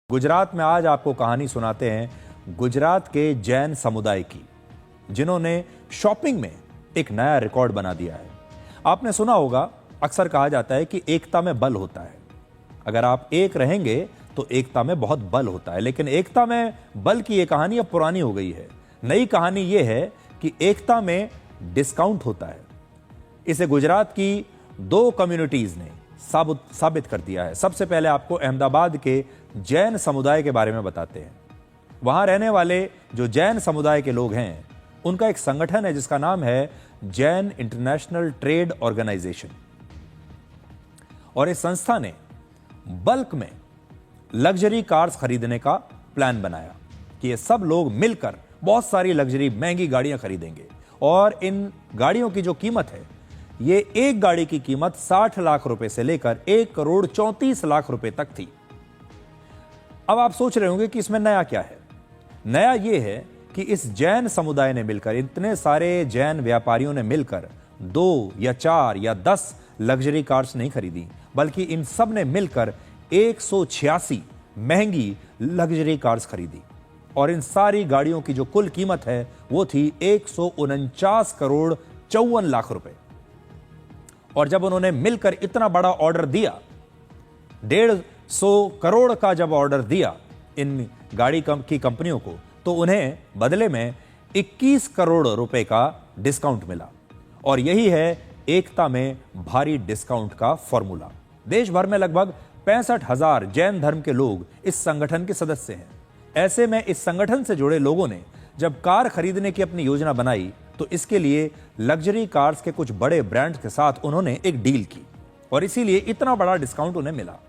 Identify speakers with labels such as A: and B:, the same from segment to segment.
A: गुजरात में आज आपको कहानी सुनाते हैं गुजरात के जैन समुदाय की, जिन्होंने शॉपिंग में एक नया रिकॉर्ड बना दिया है। आपने सुना होगा, अक्सर कहा जाता है कि एकता में बल होता है। अगर आप एक रहेंगे तो एकता में बहुत बल होता है, लेकिन एकता में बल की यह कहानी अब पुरानी हो गई है। नई कहानी यह है कि एकता में डिस्काउंट होता है। इसे गुजरात की दो कम्युनिटीज ने साबित कर दिया है। सबसे पहले आपको अहमदाबाद के जैन समुदाय के बारे में बताते हैं। वहां रहने वाले जो जैन समुदाय के लोग हैं, उनका एक संगठन है जिसका नाम है जैन इंटरनेशनल ट्रेड ऑर्गेनाइजेशन। और इस संस्था ने बल्क में लग्जरी कार्स खरीदने का प्लान बनाया कि ये सब लोग मिलकर बहुत सारी लग्जरी महंगी गाड़ियां खरीदेंगे। और इन गाड़ियों की जो कीमत है, ये एक गाड़ी की कीमत 60 लाख रुपए से लेकर 1,34,00,000 रुपए तक थी। अब आप सोच रहे होंगे कि इसमें नया क्या है। नया यह है कि इस जैन समुदाय ने मिलकर, इतने सारे जैन व्यापारियों ने मिलकर 2 या 4 या 10 लग्जरी कार्स नहीं खरीदी, बल्कि इन सब ने मिलकर 186 महंगी लग्जरी कार्स खरीदी। और इन सारी गाड़ियों की जो कुल कीमत है वो थी 149,54,00,000 रुपए। और जब उन्होंने मिलकर इतना बड़ा ऑर्डर दिया, 150 करोड़ का जब ऑर्डर दिया इन गाड़ी की कंपनियों को, तो उन्हें बदले में 21 करोड़ रुपए का डिस्काउंट मिला। और यही है एकता में भारी डिस्काउंट का फॉर्मूला। देश भर में लगभग 65,000 जैन धर्म के लोग इस संगठन के सदस्य हैं। ऐसे में इस संगठन से जुड़े लोगों ने जब कार खरीदने की अपनी योजना बनाई, तो इसके लिए लग्जरी कार्स के कुछ बड़े ब्रांड्स के साथ उन्होंने एक डील की, और इसीलिए इतना बड़ा डिस्काउंट उन्हें मिला।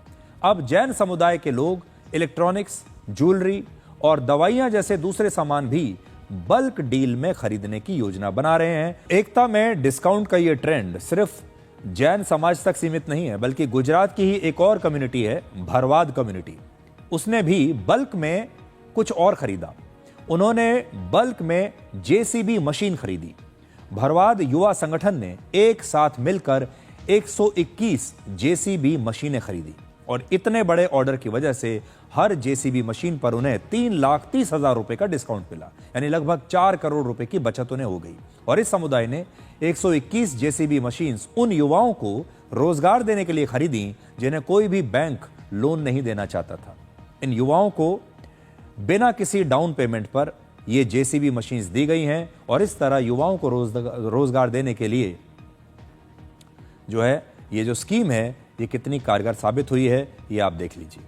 A: अब जैन समुदाय के लोग इलेक्ट्रॉनिक्स, ज्वेलरी और दवाइयां जैसे दूसरे सामान भी बल्क डील में खरीदने की योजना बना रहे हैं। एकता में डिस्काउंट का यह ट्रेंड सिर्फ जैन समाज तक सीमित नहीं है, बल्कि गुजरात की ही एक और कम्युनिटी है, भरवाद कम्युनिटी। उसने भी बल्क में कुछ और खरीदा। उन्होंने बल्क में जेसीबी मशीन खरीदी। भरवाद युवा संगठन ने एक साथ मिलकर 121 जेसीबी मशीनें खरीदी। और इतने बड़े ऑर्डर की वजह से हर जेसीबी मशीन पर उन्हें 3,30,000 रुपए का डिस्काउंट मिला, यानी लगभग 4 करोड़ रुपए की बचत उन्हें हो गई। और इस समुदाय ने 121 जेसीबी मशीन्स उन युवाओं को रोजगार देने के लिए खरीदी जिन्हें कोई भी बैंक लोन नहीं देना चाहता था। इन युवाओं को बिना किसी डाउन पेमेंट पर ये जेसीबी मशीन्स दी गई हैं। और इस तरह युवाओं को रोजगार देने के लिए जो है ये जो स्कीम है, ये कितनी कारगर साबित हुई है, ये आप देख लीजिए।